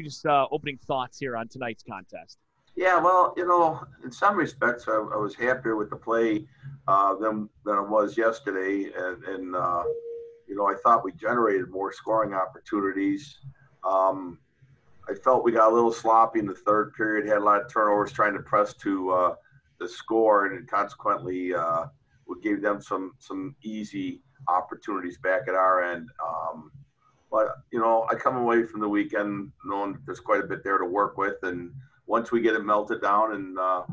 Just opening thoughts here on tonight's contest. Yeah, well, in some respects, I was happier with the play than it was yesterday, and I thought we generated more scoring opportunities. Um, I felt we got a little sloppy in the third period, had a lot of turnovers trying to press to the score, and consequently, we gave them some easy opportunities back at our end. But I come away from the weekend knowing that there's quite a bit there to work with, and once we get it melted down, and I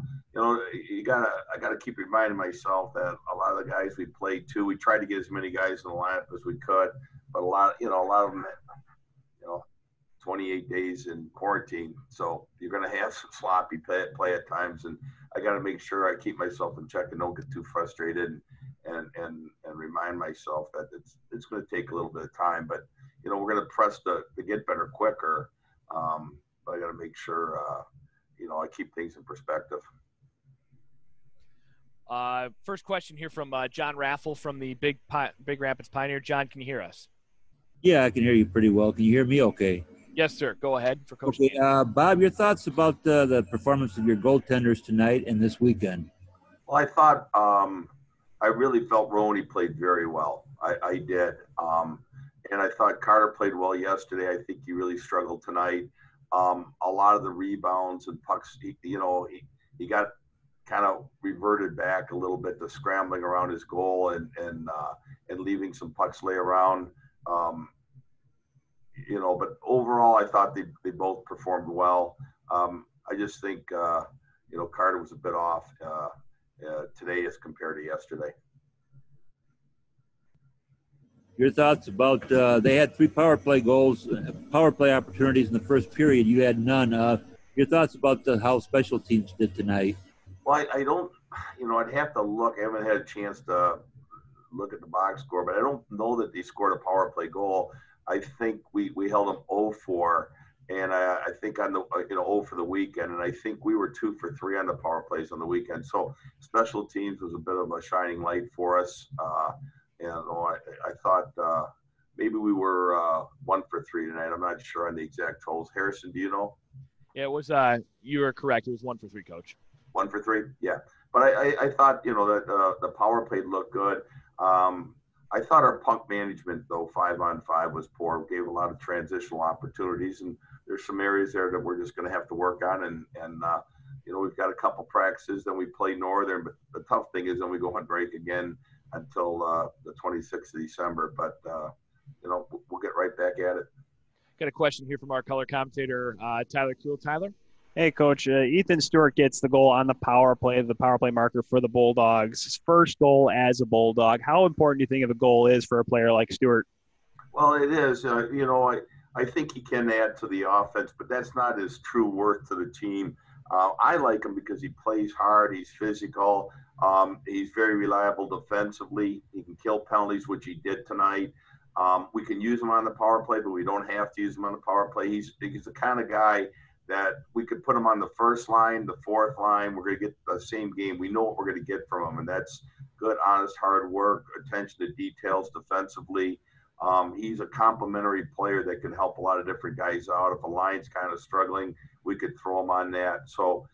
gotta keep reminding myself that a lot of the guys we played too, we tried to get as many guys in the lineup as we could, but a lot of them, you know, 28 days in quarantine, so you're gonna have some sloppy play at times, and I got to make sure I keep myself in check and don't get too frustrated, and remind myself that it's going to take a little bit of time, but we're going to press to get better quicker. But I got to make sure I keep things in perspective. First question here from John Raffle from the Big Rapids Pioneer. John, can you hear us? Yeah, I can hear you pretty well. Can you hear me okay? Yes, sir. Go ahead for Coach. Okay, Bob, your thoughts about the performance of your goaltenders tonight and this weekend? Well, I thought I really felt Roney played very well. I did. And I thought Carter played well yesterday. I think he really struggled tonight. A lot of the rebounds and pucks, he got kind of reverted back a little bit to scrambling around his goal and leaving some pucks lay around. But overall, I thought they both performed well. I just think, Carter was a bit off today as compared to yesterday. Your thoughts about they had 3 power play opportunities in the first period. You had none. Your thoughts about how special teams did tonight? Well, I don't, I'd have to look. I haven't had a chance to look at the box score, but I don't know that they scored a power play goal. I think we held them 0-4, and I think on the 0 for the weekend, and I think we were 2 for 3 on the power plays on the weekend. So special teams was a bit of a shining light for us. I thought maybe we were 1 for 3 tonight. I'm not sure on the exact totals. Harrison, do you know? Yeah, it was. You were correct. It was 1 for 3, Coach. 1 for 3, yeah. But I thought that the power play looked good. I thought our puck management, though, 5-on-5 was poor. We gave a lot of transitional opportunities, and there's some areas there that we're just going to have to work on. And we've got a couple practices. Then we play Northern, but the tough thing is then we go on break again until the 26th of December. But we'll get right back at it. Got a question here from our color commentator, Tyler Kuhl. Tyler? Hey, Coach. Ethan Stewart gets the goal on the power play marker for the Bulldogs. His first goal as a Bulldog. How important do you think of a goal is for a player like Stewart? Well, it is. I think he can add to the offense, but that's not his true worth to the team. I like him because he plays hard. He's physical. He's very reliable defensively. He can kill penalties, which he did tonight. We can use him on the power play, but we don't have to use him on the power play. He's the kind of guy that we could put him on the first line, the fourth line. We're going to get the same game. We know what we're going to get from him, and that's good, honest, hard work, attention to details defensively. He's a complementary player that can help a lot of different guys out. If a line's kind of struggling, we could throw him on that. So,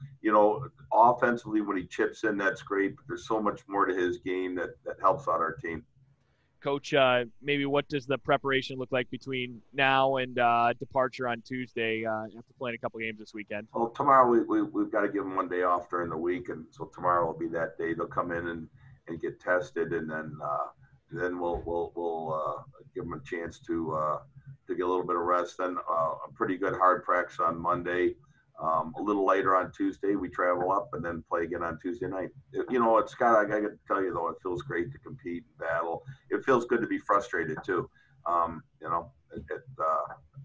offensively, when he chips in, that's great, but there's so much more to his game that helps out our team. Coach, maybe what does the preparation look like between now and departure on Tuesday after playing a couple games this weekend? Well, tomorrow we've got to give them one day off during the week, and so tomorrow will be that day. They'll come in and get tested, and then we'll give them a chance to get a little bit of rest. Then a pretty good hard practice on Monday. A little later on Tuesday, we travel up and then play again on Tuesday night. Scott, I got to tell you, though, it feels great to compete and battle. It feels good to be frustrated, too.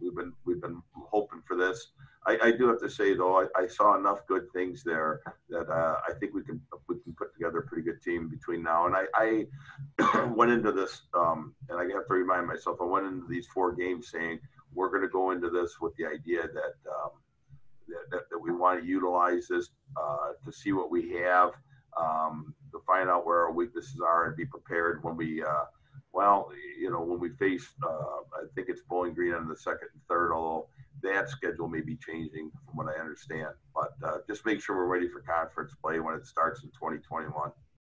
We've been hoping for this. I do have to say, though, I saw enough good things there that I think we can put together a pretty good team between now. And I went into this, and I have to remind myself, I went into these 4 games saying we're going to go into this with the idea that we want to utilize this to see what we have, to find out where our weaknesses are and be prepared when we when we face, I think it's Bowling Green on the second and third, although that schedule may be changing from what I understand. But just make sure we're ready for conference play when it starts in 2021.